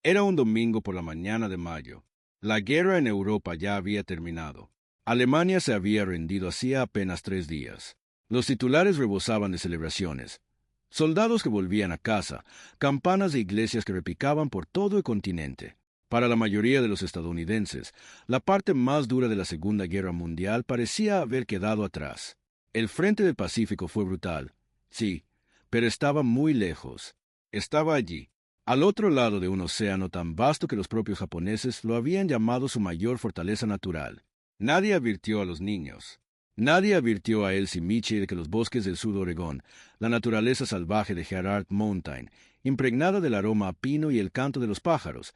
Era un domingo por la mañana de mayo. La guerra en Europa ya había terminado. Alemania se había rendido hacía apenas 3 días. Los titulares rebosaban de celebraciones. Soldados que volvían a casa, campanas de iglesias que repicaban por todo el continente. Para la mayoría de los estadounidenses, la parte más dura de la Segunda Guerra Mundial parecía haber quedado atrás. El frente del Pacífico fue brutal, sí, pero estaba muy lejos. Estaba allí, al otro lado de un océano tan vasto que los propios japoneses lo habían llamado su mayor fortaleza natural. Nadie advirtió a los niños. Nadie advirtió a Elsie Michie de que los bosques del sur de Oregón, la naturaleza salvaje de Gerard Mountain, impregnada del aroma a pino y el canto de los pájaros,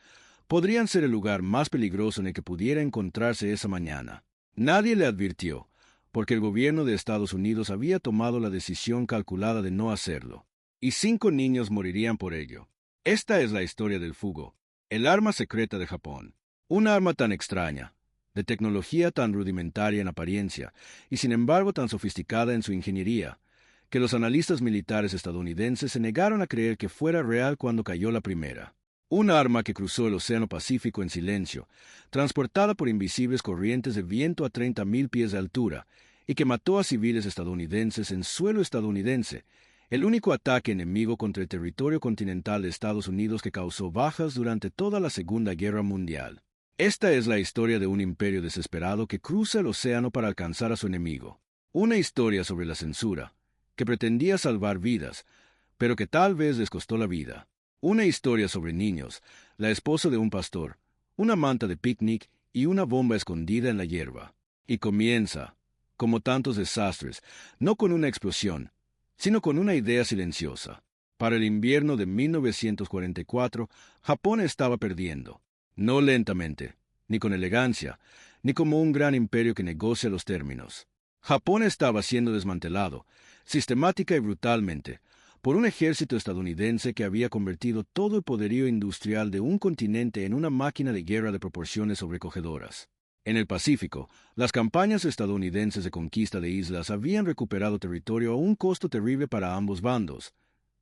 podrían ser el lugar más peligroso en el que pudiera encontrarse esa mañana. Nadie le advirtió, porque el gobierno de Estados Unidos había tomado la decisión calculada de no hacerlo. Y 5 niños morirían por ello. Esta es la historia del fugo, el arma secreta de Japón. Un arma tan extraña, de tecnología tan rudimentaria en apariencia, y sin embargo tan sofisticada en su ingeniería, que los analistas militares estadounidenses se negaron a creer que fuera real cuando cayó la primera. Un arma que cruzó el Océano Pacífico en silencio, transportada por invisibles corrientes de viento a 30.000 pies de altura, y que mató a civiles estadounidenses en suelo estadounidense, el único ataque enemigo contra el territorio continental de Estados Unidos que causó bajas durante toda la Segunda Guerra Mundial. Esta es la historia de un imperio desesperado que cruza el océano para alcanzar a su enemigo. Una historia sobre la censura, que pretendía salvar vidas, pero que tal vez les costó la vida. Una historia sobre niños, la esposa de un pastor, una manta de picnic y una bomba escondida en la hierba. Y comienza, como tantos desastres, no con una explosión, sino con una idea silenciosa. Para el invierno de 1944, Japón estaba perdiendo. No lentamente, ni con elegancia, ni como un gran imperio que negocia los términos. Japón estaba siendo desmantelado, sistemática y brutalmente, por un ejército estadounidense que había convertido todo el poderío industrial de un continente en una máquina de guerra de proporciones sobrecogedoras. En el Pacífico, las campañas estadounidenses de conquista de islas habían recuperado territorio a un costo terrible para ambos bandos.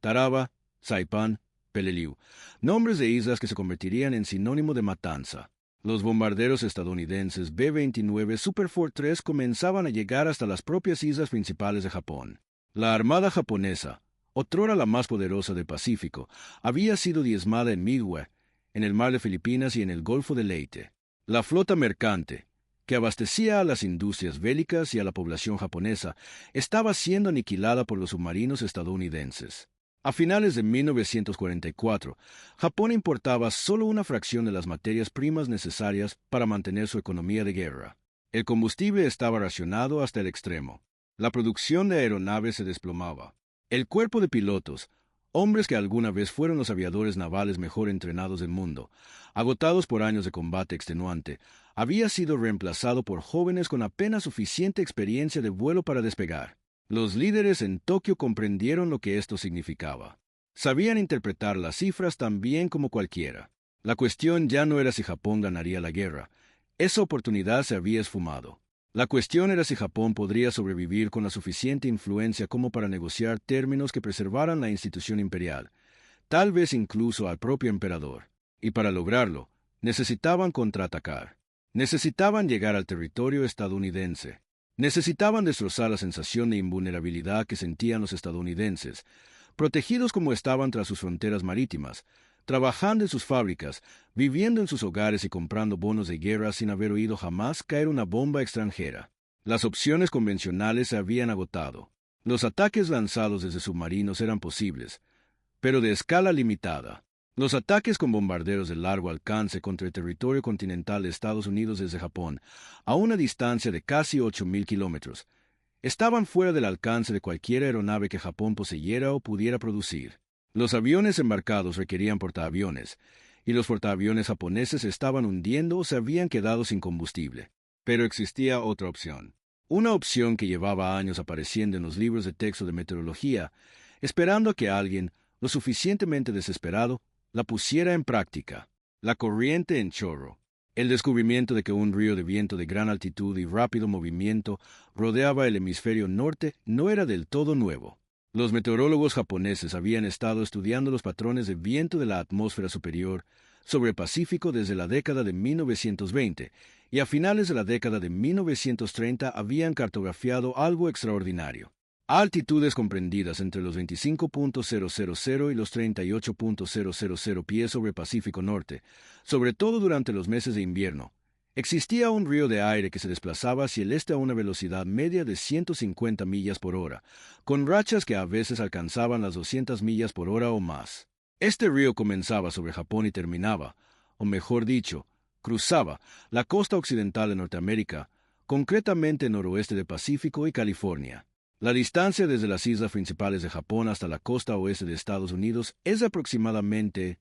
Tarawa, Saipan, Peleliu, nombres de islas que se convertirían en sinónimo de matanza. Los bombarderos estadounidenses B-29 Superfort III comenzaban a llegar hasta las propias islas principales de Japón. La armada japonesa, otrora la más poderosa del Pacífico, había sido diezmada en Midway, en el mar de Filipinas y en el Golfo de Leyte. La flota mercante, que abastecía a las industrias bélicas y a la población japonesa, estaba siendo aniquilada por los submarinos estadounidenses. A finales de 1944, Japón importaba solo una fracción de las materias primas necesarias para mantener su economía de guerra. El combustible estaba racionado hasta el extremo. La producción de aeronaves se desplomaba. El cuerpo de pilotos, hombres que alguna vez fueron los aviadores navales mejor entrenados del mundo, agotados por años de combate extenuante, había sido reemplazado por jóvenes con apenas suficiente experiencia de vuelo para despegar. Los líderes en Tokio comprendieron lo que esto significaba. Sabían interpretar las cifras tan bien como cualquiera. La cuestión ya no era si Japón ganaría la guerra. Esa oportunidad se había esfumado. La cuestión era si Japón podría sobrevivir con la suficiente influencia como para negociar términos que preservaran la institución imperial, tal vez incluso al propio emperador. Y para lograrlo, necesitaban contraatacar. Necesitaban llegar al territorio estadounidense. Necesitaban destrozar la sensación de invulnerabilidad que sentían los estadounidenses, protegidos como estaban tras sus fronteras marítimas, trabajando en sus fábricas, viviendo en sus hogares y comprando bonos de guerra sin haber oído jamás caer una bomba extranjera. Las opciones convencionales se habían agotado. Los ataques lanzados desde submarinos eran posibles, pero de escala limitada. Los ataques con bombarderos de largo alcance contra el territorio continental de Estados Unidos desde Japón, a una distancia de casi 8.000 kilómetros, estaban fuera del alcance de cualquier aeronave que Japón poseyera o pudiera producir. Los aviones embarcados requerían portaaviones, y los portaaviones japoneses estaban hundiendo o se habían quedado sin combustible. Pero existía otra opción. Una opción que llevaba años apareciendo en los libros de texto de meteorología, esperando a que alguien, lo suficientemente desesperado, la pusiera en práctica. La corriente en chorro. El descubrimiento de que un río de viento de gran altitud y rápido movimiento rodeaba el hemisferio norte no era del todo nuevo. Los meteorólogos japoneses habían estado estudiando los patrones de viento de la atmósfera superior sobre el Pacífico desde la década de 1920, y a finales de la década de 1930 habían cartografiado algo extraordinario. A altitudes comprendidas entre los 25.000 y los 38.000 pies sobre el Pacífico Norte, sobre todo durante los meses de invierno, existía un río de aire que se desplazaba hacia el este a una velocidad media de 150 millas por hora, con rachas que a veces alcanzaban las 200 millas por hora o más. Este río comenzaba sobre Japón y terminaba, o mejor dicho, cruzaba la costa occidental de Norteamérica, concretamente el noroeste del Pacífico y California. La distancia desde las islas principales de Japón hasta la costa oeste de Estados Unidos es de aproximadamente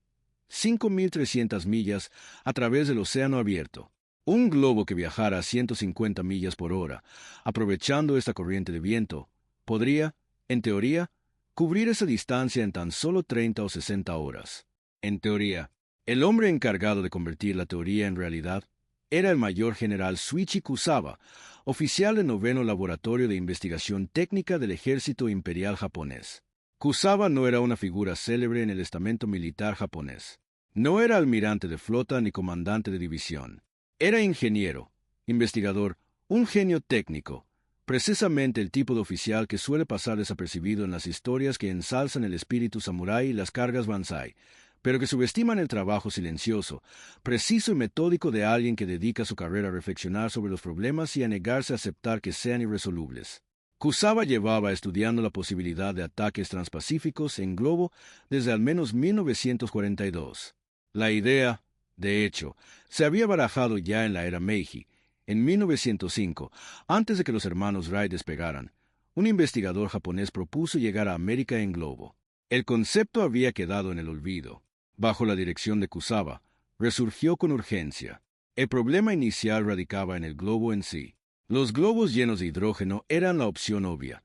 5.300 millas a través del océano abierto. Un globo que viajara a 150 millas por hora, aprovechando esta corriente de viento, podría, en teoría, cubrir esa distancia en tan solo 30 o 60 horas. En teoría, el hombre encargado de convertir la teoría en realidad era el mayor general Shuichi Kusawa, oficial del 9º Laboratorio de Investigación Técnica del Ejército Imperial japonés. Kusawa no era una figura célebre en el estamento militar japonés. No era almirante de flota ni comandante de división. Era ingeniero, investigador, un genio técnico, precisamente el tipo de oficial que suele pasar desapercibido en las historias que ensalzan el espíritu samurái y las cargas Banzai, pero que subestiman el trabajo silencioso, preciso y metódico de alguien que dedica su carrera a reflexionar sobre los problemas y a negarse a aceptar que sean irresolubles. Kusawa llevaba estudiando la posibilidad de ataques transpacíficos en globo desde al menos 1942. La idea, de hecho, se había barajado ya en la era Meiji. En 1905, antes de que los hermanos Wright despegaran, un investigador japonés propuso llegar a América en globo. El concepto había quedado en el olvido. Bajo la dirección de Kusawa, resurgió con urgencia. El problema inicial radicaba en el globo en sí. Los globos llenos de hidrógeno eran la opción obvia.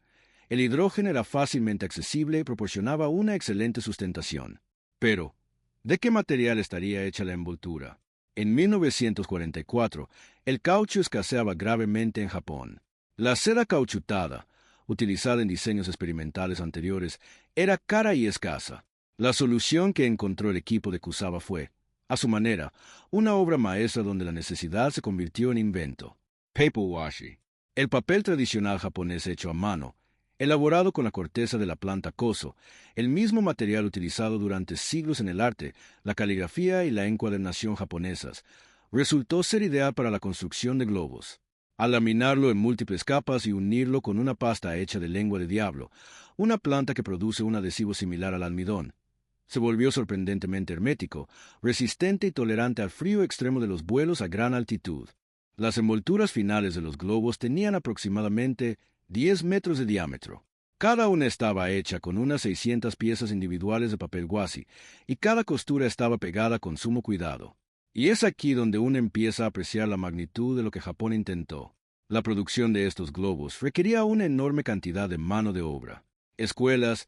El hidrógeno era fácilmente accesible y proporcionaba una excelente sustentación. Pero, ¿de qué material estaría hecha la envoltura? En 1944, el caucho escaseaba gravemente en Japón. La seda cauchutada, utilizada en diseños experimentales anteriores, era cara y escasa. La solución que encontró el equipo de Kusawa fue, a su manera, una obra maestra donde la necesidad se convirtió en invento. Paperwashi, el papel tradicional japonés hecho a mano, elaborado con la corteza de la planta koso, el mismo material utilizado durante siglos en el arte, la caligrafía y la encuadernación japonesas, resultó ser ideal para la construcción de globos. Al laminarlo en múltiples capas y unirlo con una pasta hecha de lengua de diablo, una planta que produce un adhesivo similar al almidón, se volvió sorprendentemente hermético, resistente y tolerante al frío extremo de los vuelos a gran altitud. Las envolturas finales de los globos tenían aproximadamente 10 metros de diámetro. Cada una estaba hecha con unas 600 piezas individuales de papel washi, y cada costura estaba pegada con sumo cuidado. Y es aquí donde uno empieza a apreciar la magnitud de lo que Japón intentó. La producción de estos globos requería una enorme cantidad de mano de obra. Escuelas,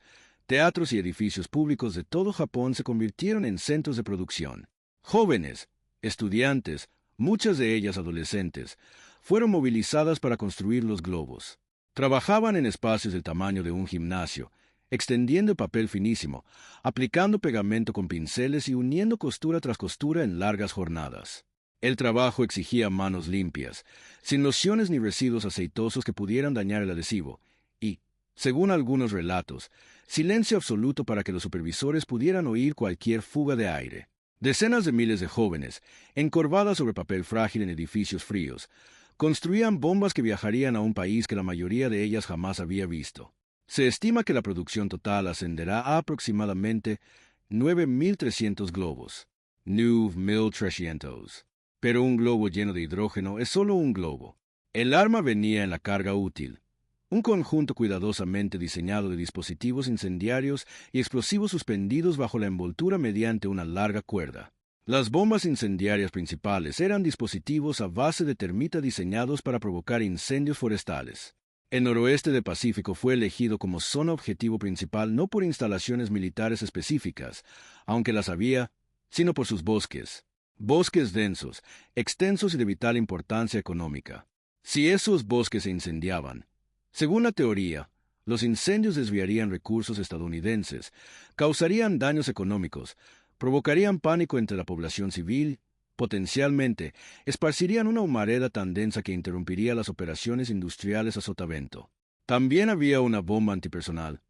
teatros y edificios públicos de todo Japón se convirtieron en centros de producción. Jóvenes, estudiantes, muchas de ellas adolescentes, fueron movilizadas para construir los globos. Trabajaban en espacios del tamaño de un gimnasio, extendiendo papel finísimo, aplicando pegamento con pinceles y uniendo costura tras costura en largas jornadas. El trabajo exigía manos limpias, sin lociones ni residuos aceitosos que pudieran dañar el adhesivo, y, según algunos relatos, silencio absoluto para que los supervisores pudieran oír cualquier fuga de aire. Decenas de miles de jóvenes, encorvadas sobre papel frágil en edificios fríos, construían bombas que viajarían a un país que la mayoría de ellas jamás había visto. Se estima que la producción total ascenderá a aproximadamente 9.300 globos. 9.300. Pero un globo lleno de hidrógeno es solo un globo. El arma venía en la carga útil. Un conjunto cuidadosamente diseñado de dispositivos incendiarios y explosivos suspendidos bajo la envoltura mediante una larga cuerda. Las bombas incendiarias principales eran dispositivos a base de termita diseñados para provocar incendios forestales. El noroeste del Pacífico fue elegido como zona objetivo principal no por instalaciones militares específicas, aunque las había, sino por sus bosques. Bosques densos, extensos y de vital importancia económica. Si esos bosques se incendiaban, según la teoría, los incendios desviarían recursos estadounidenses, causarían daños económicos, provocarían pánico entre la población civil, potencialmente, esparcirían una humareda tan densa que interrumpiría las operaciones industriales a sotavento. También había una bomba antipersonal,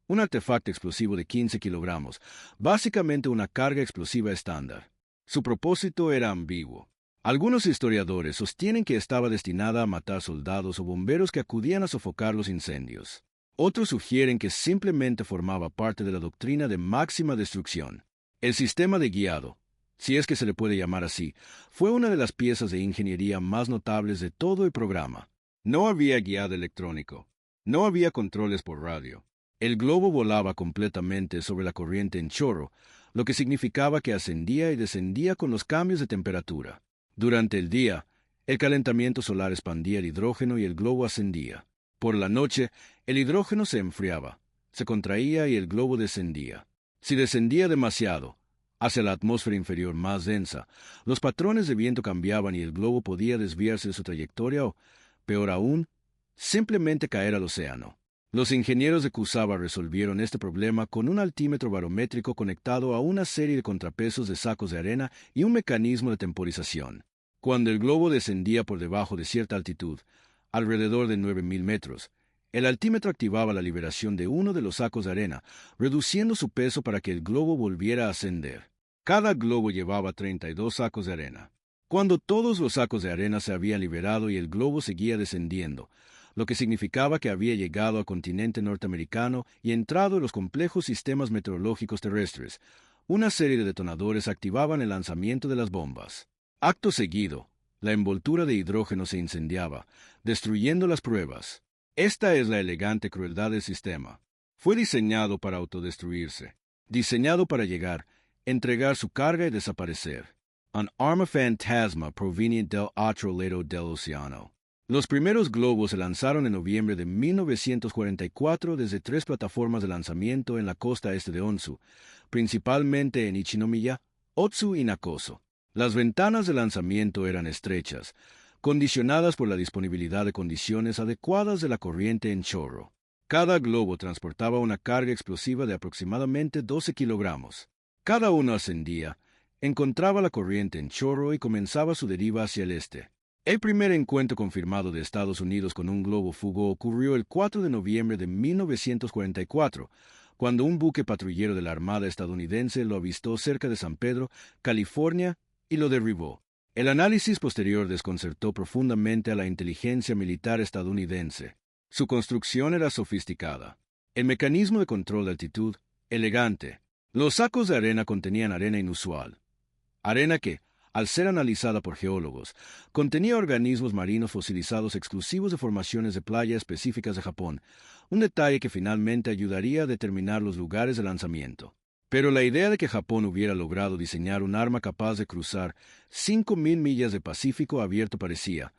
un artefacto explosivo de 15 kilogramos, básicamente una carga explosiva estándar. Su propósito era ambiguo. Algunos historiadores sostienen que estaba destinada a matar soldados o bomberos que acudían a sofocar los incendios. Otros sugieren que simplemente formaba parte de la doctrina de máxima destrucción. El sistema de guiado, si es que se le puede llamar así, fue una de las piezas de ingeniería más notables de todo el programa. No había guiado electrónico. No había controles por radio. El globo volaba completamente sobre la corriente en chorro, lo que significaba que ascendía y descendía con los cambios de temperatura. Durante el día, el calentamiento solar expandía el hidrógeno y el globo ascendía. Por la noche, el hidrógeno se enfriaba, se contraía y el globo descendía. Si descendía demasiado, hacia la atmósfera inferior más densa, los patrones de viento cambiaban y el globo podía desviarse de su trayectoria o, peor aún, simplemente caer al océano. Los ingenieros de Kusawa resolvieron este problema con un altímetro barométrico conectado a una serie de contrapesos de sacos de arena y un mecanismo de temporización. Cuando el globo descendía por debajo de cierta altitud, alrededor de 9.000 metros, el altímetro activaba la liberación de uno de los sacos de arena, reduciendo su peso para que el globo volviera a ascender. Cada globo llevaba 32 sacos de arena. Cuando todos los sacos de arena se habían liberado y el globo seguía descendiendo, lo que significaba que había llegado al continente norteamericano y entrado en los complejos sistemas meteorológicos terrestres, una serie de detonadores activaban el lanzamiento de las bombas. Acto seguido, la envoltura de hidrógeno se incendiaba, destruyendo las pruebas. Esta es la elegante crueldad del sistema. Fue diseñado para autodestruirse, diseñado para llegar, entregar su carga y desaparecer. An arma fantasma proveniente del otro lado del océano. Los primeros globos se lanzaron en noviembre de 1944 desde 3 plataformas de lanzamiento en la costa este de Onsu, principalmente en Ichinomiya, Otsu y Nakoso. Las ventanas de lanzamiento eran estrechas, condicionadas por la disponibilidad de condiciones adecuadas de la corriente en chorro. Cada globo transportaba una carga explosiva de aproximadamente 12 kilogramos. Cada uno ascendía, encontraba la corriente en chorro y comenzaba su deriva hacia el este. El primer encuentro confirmado de Estados Unidos con un globo fugó ocurrió el 4 de noviembre de 1944, cuando un buque patrullero de la Armada estadounidense lo avistó cerca de San Pedro, California, y lo derribó. El análisis posterior desconcertó profundamente a la inteligencia militar estadounidense. Su construcción era sofisticada. El mecanismo de control de altitud, elegante. Los sacos de arena contenían arena inusual. Arena que, al ser analizada por geólogos, contenía organismos marinos fosilizados exclusivos de formaciones de playa específicas de Japón, un detalle que finalmente ayudaría a determinar los lugares de lanzamiento. Pero la idea de que Japón hubiera logrado diseñar un arma capaz de cruzar 5.000 millas de Pacífico abierto parecía,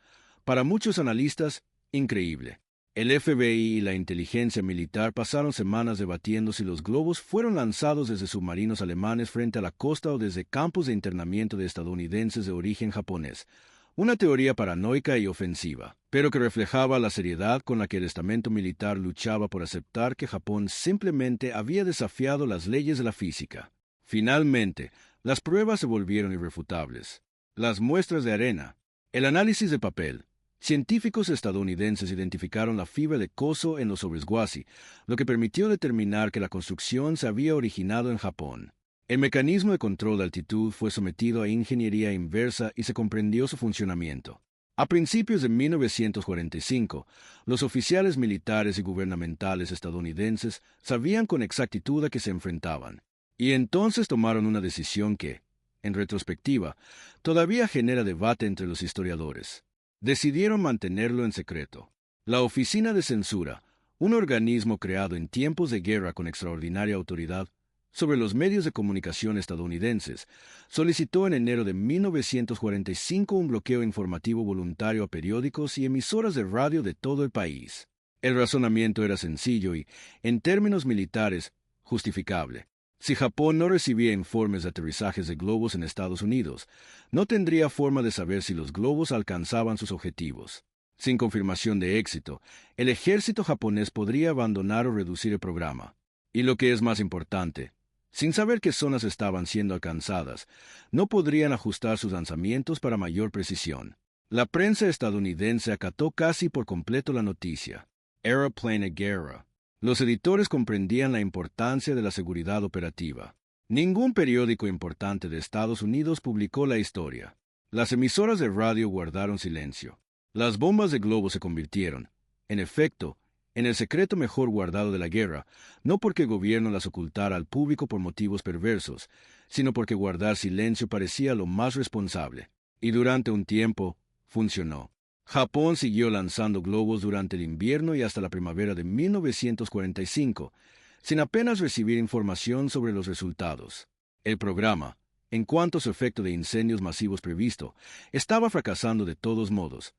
para muchos analistas, increíble. El FBI y la inteligencia militar pasaron semanas debatiendo si los globos fueron lanzados desde submarinos alemanes frente a la costa o desde campos de internamiento de estadounidenses de origen japonés, una teoría paranoica y ofensiva, pero que reflejaba la seriedad con la que el estamento militar luchaba por aceptar que Japón simplemente había desafiado las leyes de la física. Finalmente, las pruebas se volvieron irrefutables. Las muestras de arena, el análisis de papel. Científicos estadounidenses identificaron la fibra de coso en los sobresguasi, lo que permitió determinar que la construcción se había originado en Japón. El mecanismo de control de altitud fue sometido a ingeniería inversa y se comprendió su funcionamiento. A principios de 1945, los oficiales militares y gubernamentales estadounidenses sabían con exactitud a qué se enfrentaban, y entonces tomaron una decisión que, en retrospectiva, todavía genera debate entre los historiadores. Decidieron mantenerlo en secreto. La Oficina de Censura, un organismo creado en tiempos de guerra con extraordinaria autoridad sobre los medios de comunicación estadounidenses, solicitó en enero de 1945 un bloqueo informativo voluntario a periódicos y emisoras de radio de todo el país. El razonamiento era sencillo y, en términos militares, justificable. Si Japón no recibía informes de aterrizajes de globos en Estados Unidos, no tendría forma de saber si los globos alcanzaban sus objetivos. Sin confirmación de éxito, el ejército japonés podría abandonar o reducir el programa. Y lo que es más importante, Sin saber qué zonas estaban siendo alcanzadas, no podrían ajustar sus lanzamientos para mayor precisión. La prensa estadounidense acató casi por completo la noticia. Airplane Guerra. Los editores comprendían la importancia de la seguridad operativa. Ningún periódico importante de Estados Unidos publicó la historia. Las emisoras de radio guardaron silencio. Las bombas de globo se convirtieron, en efecto, en el secreto mejor guardado de la guerra, no porque el gobierno las ocultara al público por motivos perversos, sino porque guardar silencio parecía lo más responsable. Y durante un tiempo, funcionó. Japón siguió lanzando globos durante el invierno y hasta la primavera de 1945, sin apenas recibir información sobre los resultados. El programa, en cuanto a su efecto de incendios masivos previsto, estaba fracasando de todos modos.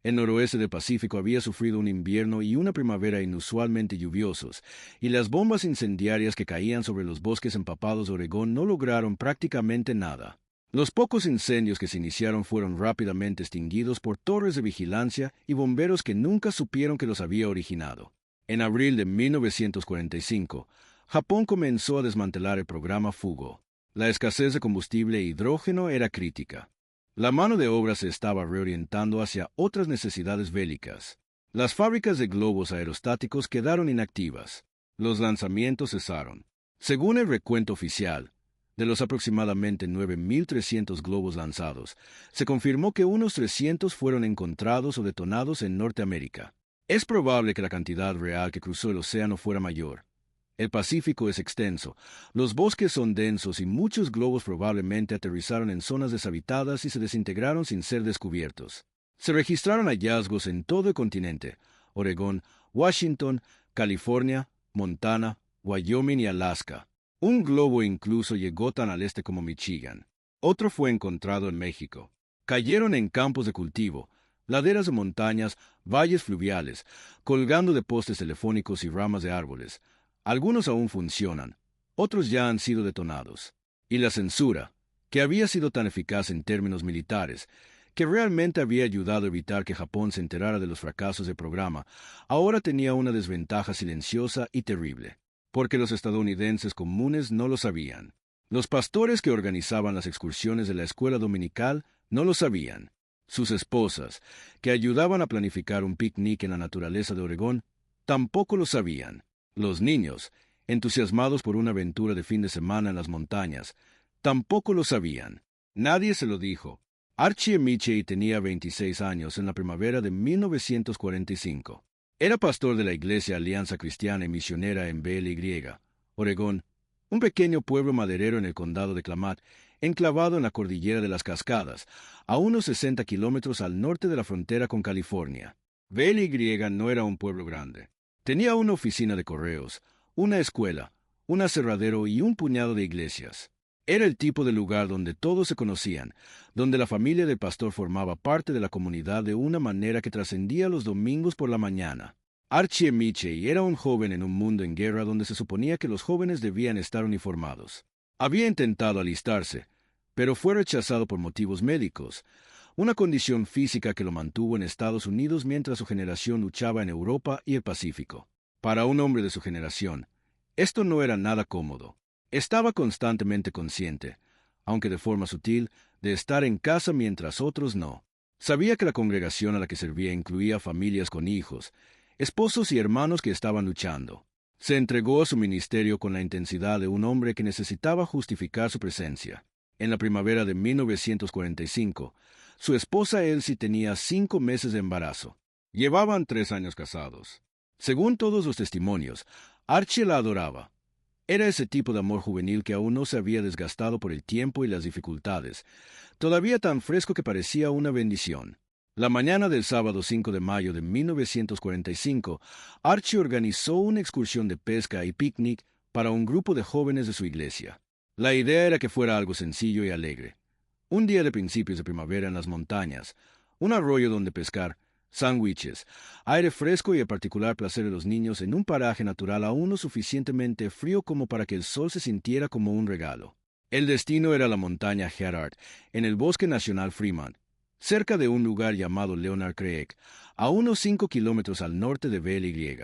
El noroeste del Pacífico había sufrido un invierno y una primavera inusualmente lluviosos, y las bombas incendiarias que caían sobre los bosques empapados de Oregón no lograron prácticamente nada. Los pocos incendios que se iniciaron fueron rápidamente extinguidos por torres de vigilancia y bomberos que nunca supieron que los había originado. En abril de 1945, Japón comenzó a desmantelar el programa Fugo. La escasez de combustible e hidrógeno era crítica. La mano de obra se estaba reorientando hacia otras necesidades bélicas. Las fábricas de globos aerostáticos quedaron inactivas. Los lanzamientos cesaron. Según el recuento oficial, de los aproximadamente 9.300 globos lanzados, se confirmó que unos 300 fueron encontrados o detonados en Norteamérica. Es probable que la cantidad real que cruzó el océano fuera mayor. El Pacífico es extenso, los bosques son densos y muchos globos probablemente aterrizaron en zonas deshabitadas y se desintegraron sin ser descubiertos. Se registraron hallazgos en todo el continente: Oregón, Washington, California, Montana, Wyoming y Alaska. Un globo incluso llegó tan al este como Michigan. Otro fue encontrado en México. Cayeron en campos de cultivo, laderas de montañas, valles fluviales, colgando de postes telefónicos y ramas de árboles. Algunos aún funcionan, otros ya han sido detonados. Y la censura, que había sido tan eficaz en términos militares, que realmente había ayudado a evitar que Japón se enterara de los fracasos del programa, ahora tenía una desventaja silenciosa y terrible, porque los estadounidenses comunes no lo sabían. Los pastores que organizaban las excursiones de la escuela dominical no lo sabían. Sus esposas, que ayudaban a planificar un picnic en la naturaleza de Oregón, tampoco lo sabían. Los niños, entusiasmados por una aventura de fin de semana en las montañas, tampoco lo sabían. Nadie se lo dijo. Archie Michie tenía 26 años en la primavera de 1945. Era pastor de la Iglesia Alianza Cristiana y Misionera en BLY, Oregón, un pequeño pueblo maderero en el condado de Klamath, enclavado en la cordillera de las Cascadas, a unos 60 kilómetros al norte de la frontera con California. BLY no era un pueblo grande. Tenía una oficina de correos, una escuela, un aserradero y un puñado de iglesias. Era el tipo de lugar donde todos se conocían, donde la familia del pastor formaba parte de la comunidad de una manera que trascendía los domingos por la mañana. Archie Michie era un joven en un mundo en guerra donde se suponía que los jóvenes debían estar uniformados. Había intentado alistarse, pero fue rechazado por motivos médicos, una condición física que lo mantuvo en Estados Unidos mientras su generación luchaba en Europa y el Pacífico. Para un hombre de su generación, esto no era nada cómodo. Estaba constantemente consciente, aunque de forma sutil, de estar en casa mientras otros no. Sabía que la congregación a la que servía incluía familias con hijos, esposos y hermanos que estaban luchando. Se entregó a su ministerio con la intensidad de un hombre que necesitaba justificar su presencia. En la primavera de 1945, su esposa Elsie tenía 5 meses de embarazo. Llevaban 3 años casados. Según todos los testimonios, Archie la adoraba. Era ese tipo de amor juvenil que aún no se había desgastado por el tiempo y las dificultades, todavía tan fresco que parecía una bendición. La mañana del sábado 5 de mayo de 1945, Archie organizó una excursión de pesca y picnic para un grupo de jóvenes de su iglesia. La idea era que fuera algo sencillo y alegre. Un día de principios de primavera en las montañas, un arroyo donde pescar, sándwiches, aire fresco y el particular placer de los niños en un paraje natural aún lo suficientemente frío como para que el sol se sintiera como un regalo. El destino era la montaña Gerard, en el Bosque Nacional Fremont, cerca de un lugar llamado Leonard Creek, a unos 5 kilómetros al norte de BLY.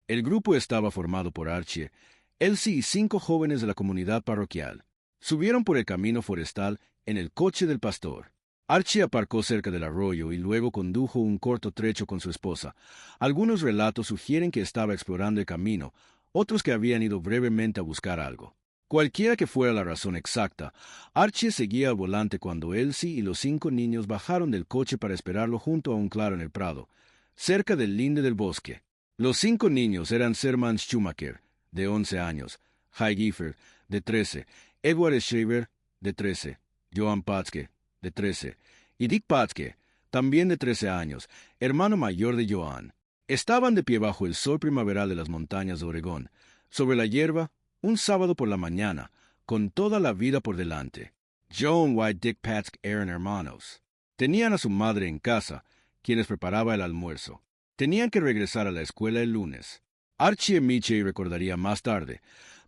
El grupo estaba formado por Archie, Elsie y 5 jóvenes de la comunidad parroquial subieron por el camino forestal en el coche del pastor. Archie aparcó cerca del arroyo y luego condujo un corto trecho con su esposa. Algunos relatos sugieren que estaba explorando el camino, otros que habían ido brevemente a buscar algo. Cualquiera que fuera la razón exacta, Archie seguía al volante cuando Elsie y los 5 niños bajaron del coche para esperarlo junto a un claro en el prado, cerca del linde del bosque. Los 5 niños eran Sermans Schumacher, de 11 años, Hy Gifford, de 13, Edward Schreiber, de 13, Joan Patzke, de 13, y Dick Patzke, también de 13 años, hermano mayor de Joan. Estaban de pie bajo el sol primaveral de las montañas de Oregón, sobre la hierba, un sábado por la mañana, con toda la vida por delante. Joan, White, Dick Patzke eran hermanos. Tenían a su madre en casa, quien les preparaba el almuerzo. Tenían que regresar a la escuela el lunes. Archie y Michie recordaría más tarde,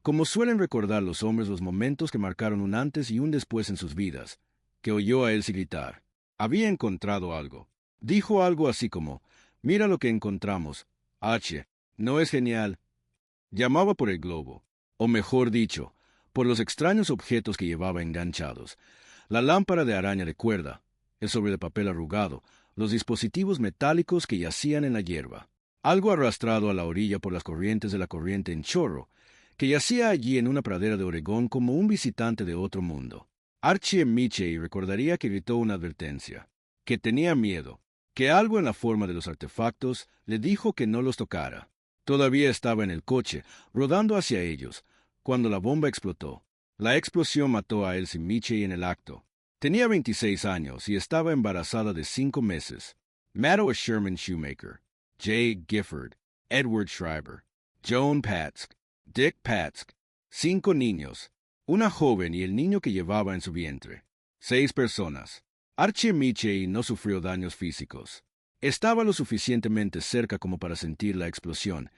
como suelen recordar los hombres los momentos que marcaron un antes y un después en sus vidas, que oyó a Elsie gritar. Había encontrado algo. Dijo algo así como, «Mira lo que encontramos. Archie, ¿no es genial?» Llamaba por el globo, o mejor dicho, por los extraños objetos que llevaba enganchados. La lámpara de araña de cuerda, el sobre de papel arrugado, los dispositivos metálicos que yacían en la hierba. Algo arrastrado a la orilla por las corrientes de la corriente en chorro, que yacía allí en una pradera de Oregón como un visitante de otro mundo. Archie Michie recordaría que gritó una advertencia, que tenía miedo, que algo en la forma de los artefactos le dijo que no los tocara. Todavía estaba en el coche, rodando hacia ellos, cuando la bomba explotó. La explosión mató a Elsie Michie en el acto. Tenía 26 años y estaba embarazada de 5 meses. Mató a Sherman Shoemaker, Jay Gifford, Edward Schreiber, Joan Patzke, Dick Patzke, 5 niños, una joven y el niño que llevaba en su vientre. 6 personas. Archie Michie no sufrió daños físicos. Estaba lo suficientemente cerca como para sentir la explosión,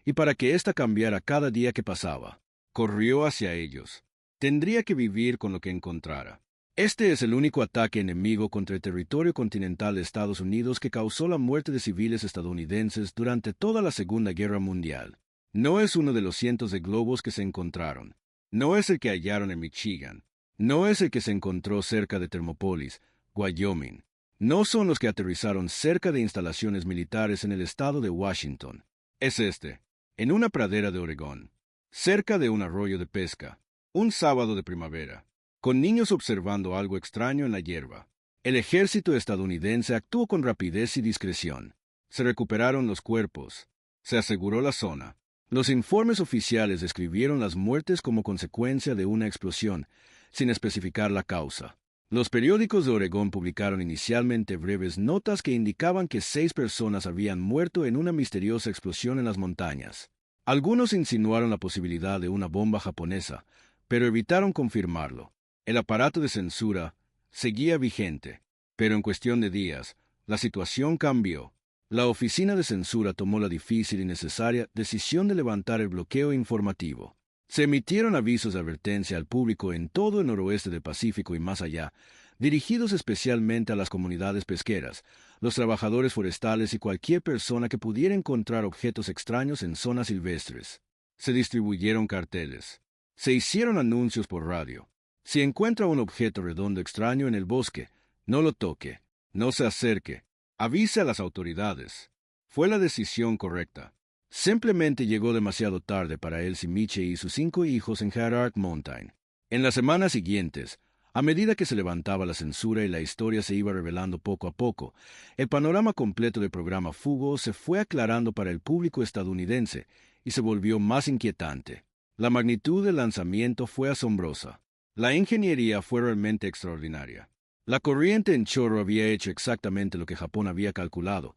y para que ésta cambiara cada día que pasaba. Corrió hacia ellos. Tendría que vivir con lo que encontrara. Este es el único ataque enemigo contra el territorio continental de Estados Unidos que causó la muerte de civiles estadounidenses durante toda la Segunda Guerra Mundial. No es uno de los cientos de globos que se encontraron. No es el que hallaron en Michigan. No es el que se encontró cerca de Thermopolis, Wyoming. No son los que aterrizaron cerca de instalaciones militares en el estado de Washington. Es este, en una pradera de Oregón, cerca de un arroyo de pesca, un sábado de primavera, con niños observando algo extraño en la hierba. El ejército estadounidense actuó con rapidez y discreción. Se recuperaron los cuerpos. Se aseguró la zona. Los informes oficiales describieron las muertes como consecuencia de una explosión, sin especificar la causa. Los periódicos de Oregón publicaron inicialmente breves notas que indicaban que 6 personas habían muerto en una misteriosa explosión en las montañas. Algunos insinuaron la posibilidad de una bomba japonesa, pero evitaron confirmarlo. El aparato de censura seguía vigente, pero en cuestión de días, la situación cambió. La oficina de censura tomó la difícil y necesaria decisión de levantar el bloqueo informativo. Se emitieron avisos de advertencia al público en todo el noroeste del Pacífico y más allá, dirigidos especialmente a las comunidades pesqueras, los trabajadores forestales y cualquier persona que pudiera encontrar objetos extraños en zonas silvestres. Se distribuyeron carteles. Se hicieron anuncios por radio. Si encuentra un objeto redondo extraño en el bosque, no lo toque, no se acerque, avise a las autoridades. Fue la decisión correcta. Simplemente llegó demasiado tarde para Elsie Michie y sus 5 hijos en Hard Mountain. En las semanas siguientes, a medida que se levantaba la censura y la historia se iba revelando poco a poco, el panorama completo del programa Fugo se fue aclarando para el público estadounidense y se volvió más inquietante. La magnitud del lanzamiento fue asombrosa. La ingeniería fue realmente extraordinaria. La corriente en chorro había hecho exactamente lo que Japón había calculado,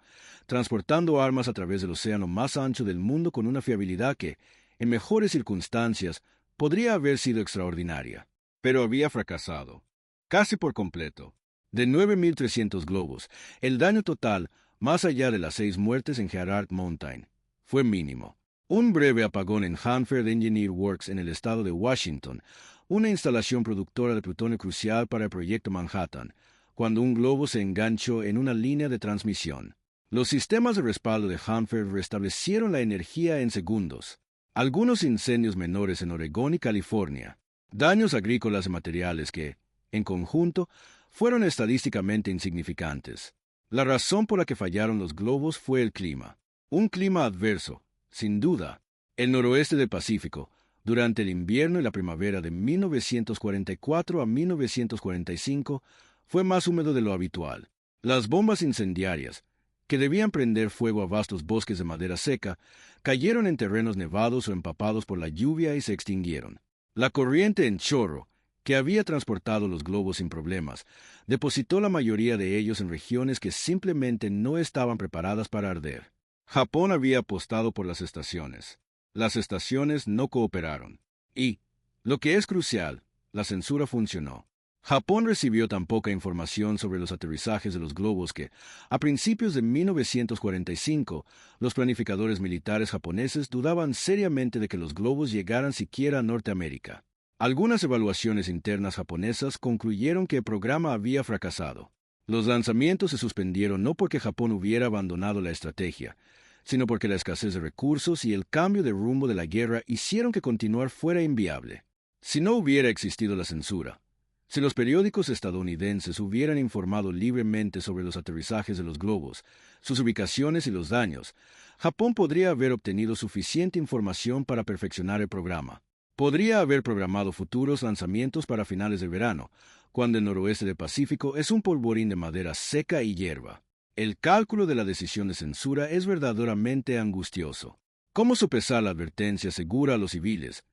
transportando armas a través del océano más ancho del mundo con una fiabilidad que, en mejores circunstancias, podría haber sido extraordinaria. Pero había fracasado, casi por completo. De 9.300 globos, el daño total, más allá de las 6 muertes en Hard Mountain, fue mínimo. Un breve apagón en Hanford Engineer Works en el estado de Washington, una instalación productora de plutonio crucial para el proyecto Manhattan, cuando un globo se enganchó en una línea de transmisión. Los sistemas de respaldo de Hanford restablecieron la energía en segundos. algunos incendios menores en Oregón y California, daños agrícolas y materiales que, en conjunto, fueron estadísticamente insignificantes. La razón por la que fallaron los globos fue el clima. Un clima adverso, sin duda. El noroeste del Pacífico, durante el invierno y la primavera de 1944 a 1945, fue más húmedo de lo habitual. Las bombas incendiarias, que debían prender fuego a vastos bosques de madera seca, cayeron en terrenos nevados o empapados por la lluvia y se extinguieron. La corriente en chorro, que había transportado los globos sin problemas, depositó la mayoría de ellos en regiones que simplemente no estaban preparadas para arder. Japón había apostado por las estaciones. Las estaciones no cooperaron. Y, lo que es crucial, la censura funcionó. Japón recibió tan poca información sobre los aterrizajes de los globos que, a principios de 1945, los planificadores militares japoneses dudaban seriamente de que los globos llegaran siquiera a Norteamérica. Algunas evaluaciones internas japonesas concluyeron que el programa había fracasado. Los lanzamientos se suspendieron no porque Japón hubiera abandonado la estrategia, sino porque la escasez de recursos y el cambio de rumbo de la guerra hicieron que continuar fuera inviable. Si no hubiera existido la censura, si los periódicos estadounidenses hubieran informado libremente sobre los aterrizajes de los globos, sus ubicaciones y los daños, Japón podría haber obtenido suficiente información para perfeccionar el programa. Podría haber programado futuros lanzamientos para finales de verano, cuando el noroeste del Pacífico es un polvorín de madera seca y hierba. El cálculo de la decisión de censura es verdaderamente angustioso. ¿Cómo sopesar la advertencia segura a los civiles,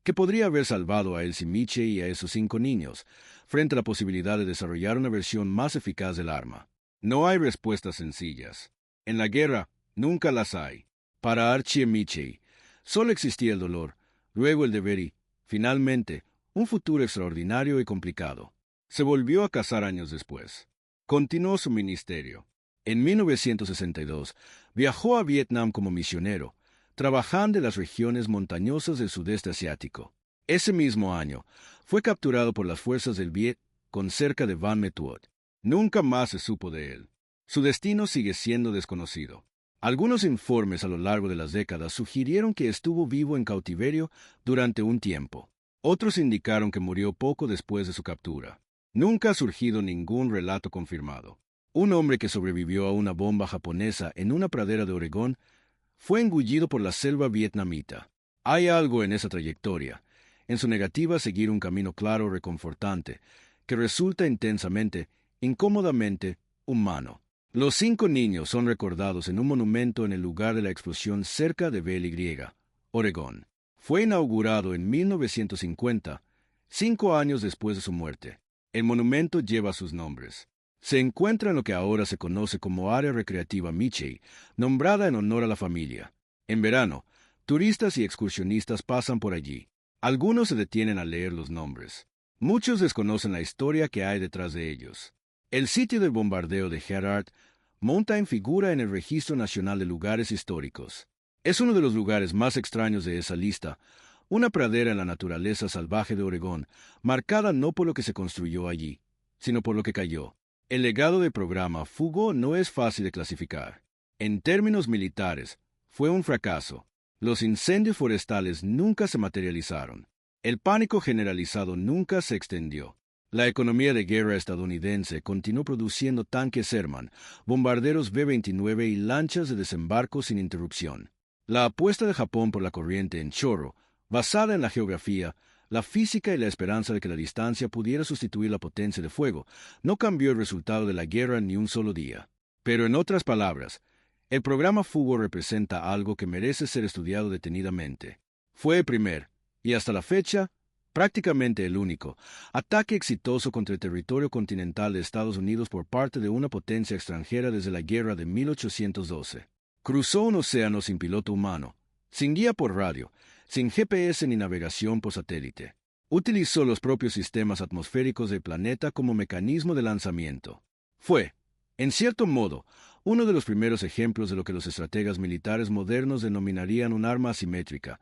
que podría haber salvado a Elsie Michie y a esos 5 niños, frente a la posibilidad de desarrollar una versión más eficaz del arma? No hay respuestas sencillas. En la guerra, nunca las hay. Para Archie Michie, solo existía el dolor, luego el deber y, finalmente, un futuro extraordinario y complicado. Se volvió a casar años después. Continuó su ministerio. En 1962, viajó a Vietnam como misionero, trabajando en las regiones montañosas del sudeste asiático. Ese mismo año, fue capturado por las fuerzas del Viet Cong cerca de Van Me Thuot. Nunca más se supo de él. Su destino sigue siendo desconocido. Algunos informes a lo largo de las décadas sugirieron que estuvo vivo en cautiverio durante un tiempo. Otros indicaron que murió poco después de su captura. Nunca ha surgido ningún relato confirmado. Un hombre que sobrevivió a una bomba japonesa en una pradera de Oregón fue engullido por la selva vietnamita. Hay algo en esa trayectoria, en su negativa a seguir un camino claro reconfortante, que resulta intensamente, incómodamente, humano. Los 5 niños son recordados en un monumento en el lugar de la explosión cerca de BLY, Oregón. Fue inaugurado en 1950, 5 años después de su muerte. El monumento lleva sus nombres. Se encuentra en lo que ahora se conoce como Área Recreativa Michie, nombrada en honor a la familia. En verano, turistas y excursionistas pasan por allí. Algunos se detienen a leer los nombres. Muchos desconocen la historia que hay detrás de ellos. El sitio del bombardeo de Gerard Mountain figura en el Registro Nacional de Lugares Históricos. Es uno de los lugares más extraños de esa lista, una pradera en la naturaleza salvaje de Oregón, marcada no por lo que se construyó allí, sino por lo que cayó. El legado del programa Fugo no es fácil de clasificar. En términos militares, fue un fracaso. Los incendios forestales nunca se materializaron. El pánico generalizado nunca se extendió. La economía de guerra estadounidense continuó produciendo tanques Sherman, bombarderos B-29 y lanchas de desembarco sin interrupción. La apuesta de Japón por la corriente en chorro, basada en la geografía, la física y la esperanza de que la distancia pudiera sustituir la potencia de fuego, no cambió el resultado de la guerra ni un solo día. Pero en otras palabras, el programa Fugo representa algo que merece ser estudiado detenidamente. Fue el primer, y hasta la fecha, prácticamente el único, ataque exitoso contra el territorio continental de Estados Unidos por parte de una potencia extranjera desde la guerra de 1812. Cruzó un océano sin piloto humano, sin guía por radio, sin GPS ni navegación por satélite. Utilizó los propios sistemas atmosféricos del planeta como mecanismo de lanzamiento. Fue, en cierto modo, uno de los primeros ejemplos de lo que los estrategas militares modernos denominarían un arma asimétrica,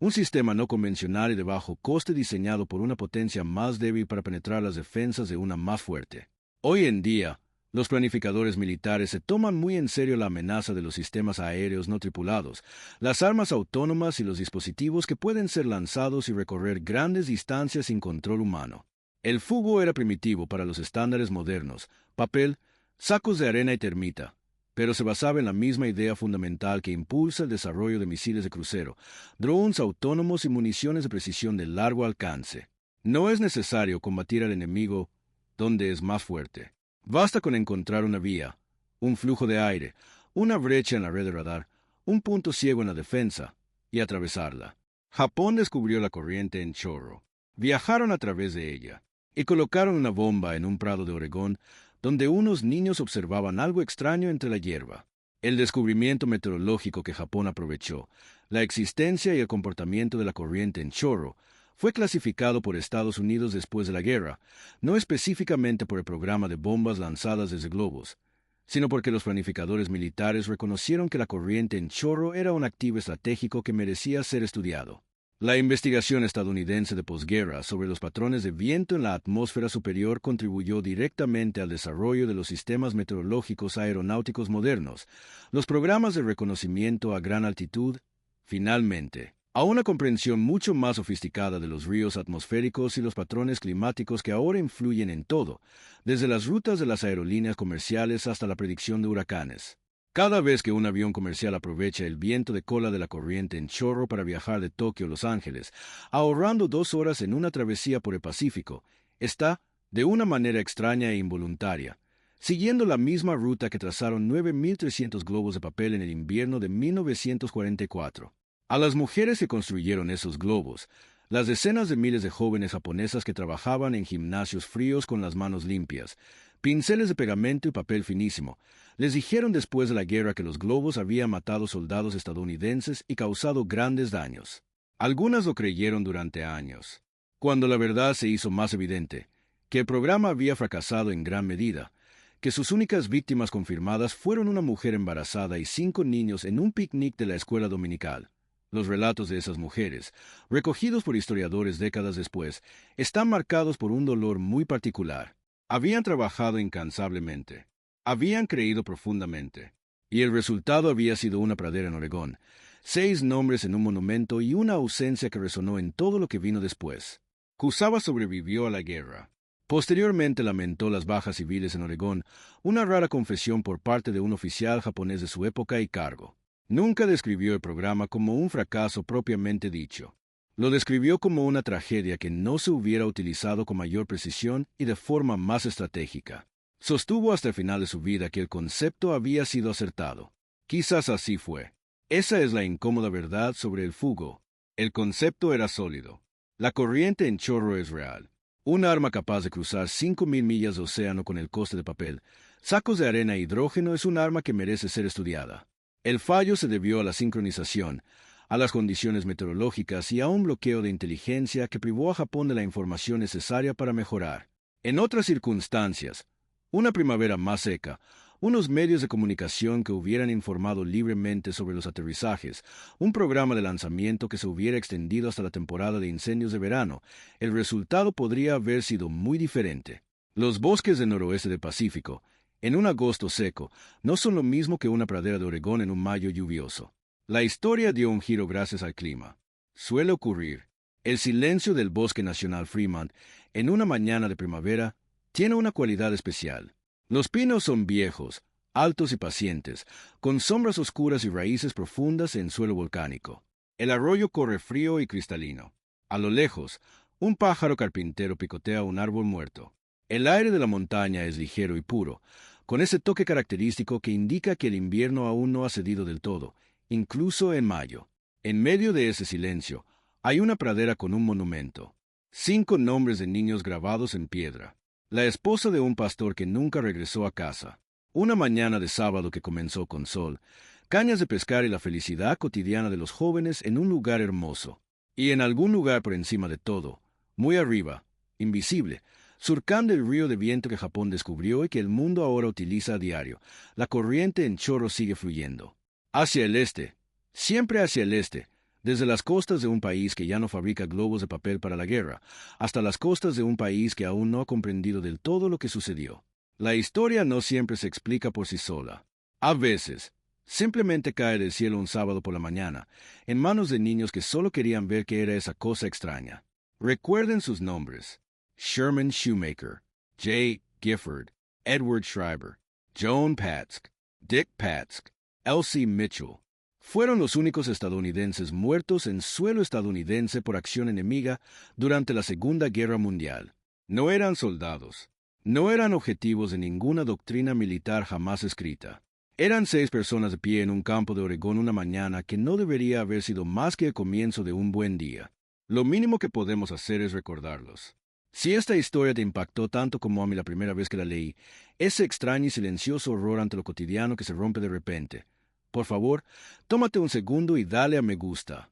un sistema no convencional y de bajo coste diseñado por una potencia más débil para penetrar las defensas de una más fuerte. Hoy en día, Los planificadores militares se toman muy en serio la amenaza de los sistemas aéreos no tripulados, las armas autónomas y los dispositivos que pueden ser lanzados y recorrer grandes distancias sin control humano. El fugo era primitivo para los estándares modernos, papel, sacos de arena y termita, pero se basaba en la misma idea fundamental que impulsa el desarrollo de misiles de crucero, drones autónomos y municiones de precisión de largo alcance. No es necesario combatir al enemigo donde es más fuerte. Basta con encontrar una vía, un flujo de aire, una brecha en la red de radar, un punto ciego en la defensa, y atravesarla. Japón descubrió la corriente en chorro. Viajaron a través de ella, y colocaron una bomba en un prado de Oregón, donde unos niños observaban algo extraño entre la hierba. El descubrimiento meteorológico que Japón aprovechó, la existencia y el comportamiento de la corriente en chorro, fue clasificado por Estados Unidos después de la guerra, no específicamente por el programa de bombas lanzadas desde globos, sino porque los planificadores militares reconocieron que la corriente en chorro era un activo estratégico que merecía ser estudiado. La investigación estadounidense de posguerra sobre los patrones de viento en la atmósfera superior contribuyó directamente al desarrollo de los sistemas meteorológicos aeronáuticos modernos, los programas de reconocimiento a gran altitud, finalmente, a una comprensión mucho más sofisticada de los ríos atmosféricos y los patrones climáticos que ahora influyen en todo, desde las rutas de las aerolíneas comerciales hasta la predicción de huracanes. Cada vez que un avión comercial aprovecha el viento de cola de la corriente en chorro para viajar de Tokio a Los Ángeles, ahorrando 2 horas en una travesía por el Pacífico, está, de una manera extraña e involuntaria, siguiendo la misma ruta que trazaron 9.300 globos de papel en el invierno de 1944. A las mujeres que construyeron esos globos, las decenas de miles de jóvenes japonesas que trabajaban en gimnasios fríos con las manos limpias, pinceles de pegamento y papel finísimo, les dijeron después de la guerra que los globos habían matado soldados estadounidenses y causado grandes daños. Algunas lo creyeron durante años, cuando la verdad se hizo más evidente, que el programa había fracasado en gran medida, que sus únicas víctimas confirmadas fueron una mujer embarazada y 5 niños en un picnic de la escuela dominical. Los relatos de esas mujeres, recogidos por historiadores décadas después, están marcados por un dolor muy particular. Habían trabajado incansablemente, habían creído profundamente, y el resultado había sido una pradera en Oregón, 6 nombres en un monumento y una ausencia que resonó en todo lo que vino después. Kusawa sobrevivió a la guerra. Posteriormente lamentó las bajas civiles en Oregón, una rara confesión por parte de un oficial japonés de su época y cargo. Nunca describió el programa como un fracaso propiamente dicho. Lo describió como una tragedia que no se hubiera utilizado con mayor precisión y de forma más estratégica. Sostuvo hasta el final de su vida que el concepto había sido acertado. Quizás así fue. Esa es la incómoda verdad sobre el fugo. El concepto era sólido. La corriente en chorro es real. Un arma capaz de cruzar 5.000 millas de océano con el coste de papel, sacos de arena e hidrógeno es un arma que merece ser estudiada. El fallo se debió a la sincronización, a las condiciones meteorológicas y a un bloqueo de inteligencia que privó a Japón de la información necesaria para mejorar. En otras circunstancias, una primavera más seca, unos medios de comunicación que hubieran informado libremente sobre los aterrizajes, un programa de lanzamiento que se hubiera extendido hasta la temporada de incendios de verano, el resultado podría haber sido muy diferente. Los bosques del noroeste del Pacífico, en un agosto seco, no son lo mismo que una pradera de Oregón en un mayo lluvioso. La historia dio un giro gracias al clima. Suele ocurrir. El silencio del Bosque Nacional Fremont, en una mañana de primavera, tiene una cualidad especial. Los pinos son viejos, altos y pacientes, con sombras oscuras y raíces profundas en suelo volcánico. El arroyo corre frío y cristalino. A lo lejos, un pájaro carpintero picotea un árbol muerto. El aire de la montaña es ligero y puro, con ese toque característico que indica que el invierno aún no ha cedido del todo, incluso en mayo. En medio de ese silencio, hay una pradera con un monumento. 5 nombres de niños grabados en piedra. La esposa de un pastor que nunca regresó a casa. Una mañana de sábado que comenzó con sol, cañas de pescar y la felicidad cotidiana de los jóvenes en un lugar hermoso. Y en algún lugar por encima de todo, muy arriba, invisible, surcando el río de viento que Japón descubrió y que el mundo ahora utiliza a diario, la corriente en chorro sigue fluyendo. Hacia el este, siempre hacia el este, desde las costas de un país que ya no fabrica globos de papel para la guerra, hasta las costas de un país que aún no ha comprendido del todo lo que sucedió. La historia no siempre se explica por sí sola. A veces, simplemente cae del cielo un sábado por la mañana, en manos de niños que solo querían ver qué era esa cosa extraña. Recuerden sus nombres: Sherman Shoemaker, J. Gifford, Edward Schreiber, Joan Patsk, Dick Patsk, Elsie Mitchell. Fueron los únicos estadounidenses muertos en suelo estadounidense por acción enemiga durante la Segunda Guerra Mundial. No eran soldados. No eran objetivos de ninguna doctrina militar jamás escrita. Eran 6 personas de pie en un campo de Oregón una mañana que no debería haber sido más que el comienzo de un buen día. Lo mínimo que podemos hacer es recordarlos. Si esta historia te impactó tanto como a mí la primera vez que la leí, ese extraño y silencioso horror ante lo cotidiano que se rompe de repente, por favor, tómate un segundo y dale a me gusta.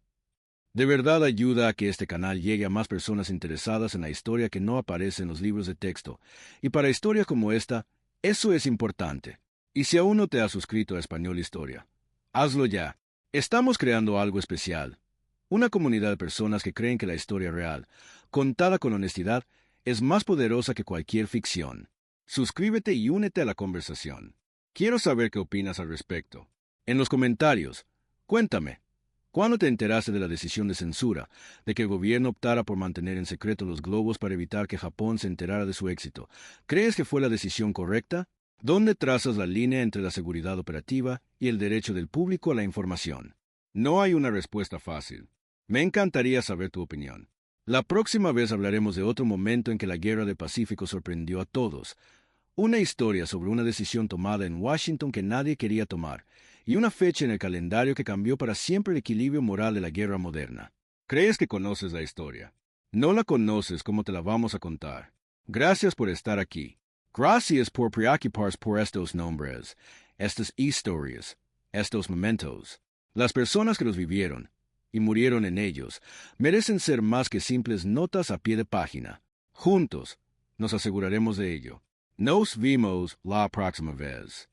De verdad ayuda a que este canal llegue a más personas interesadas en la historia que no aparece en los libros de texto, y para historias como esta, eso es importante. Y si aún no te has suscrito a Español Historia, hazlo ya. Estamos creando algo especial. Una comunidad de personas que creen que la historia real, contada con honestidad, es más poderosa que cualquier ficción. Suscríbete y únete a la conversación. Quiero saber qué opinas al respecto. En los comentarios, cuéntame. ¿Cuándo te enteraste de la decisión de censura, de que el gobierno optara por mantener en secreto los globos para evitar que Japón se enterara de su éxito? ¿Crees que fue la decisión correcta? ¿Dónde trazas la línea entre la seguridad operativa y el derecho del público a la información? No hay una respuesta fácil. Me encantaría saber tu opinión. La próxima vez hablaremos de otro momento en que la Guerra del Pacífico sorprendió a todos. Una historia sobre una decisión tomada en Washington que nadie quería tomar, y una fecha en el calendario que cambió para siempre el equilibrio moral de la guerra moderna. ¿Crees que conoces la historia? No la conoces como te la vamos a contar. Gracias por estar aquí. Gracias por preocuparse por estos nombres, estas historias, estos momentos. Las personas que los vivieron y murieron en ellos merecen ser más que simples notas a pie de página. Juntos nos aseguraremos de ello. Nos vemos la próxima vez.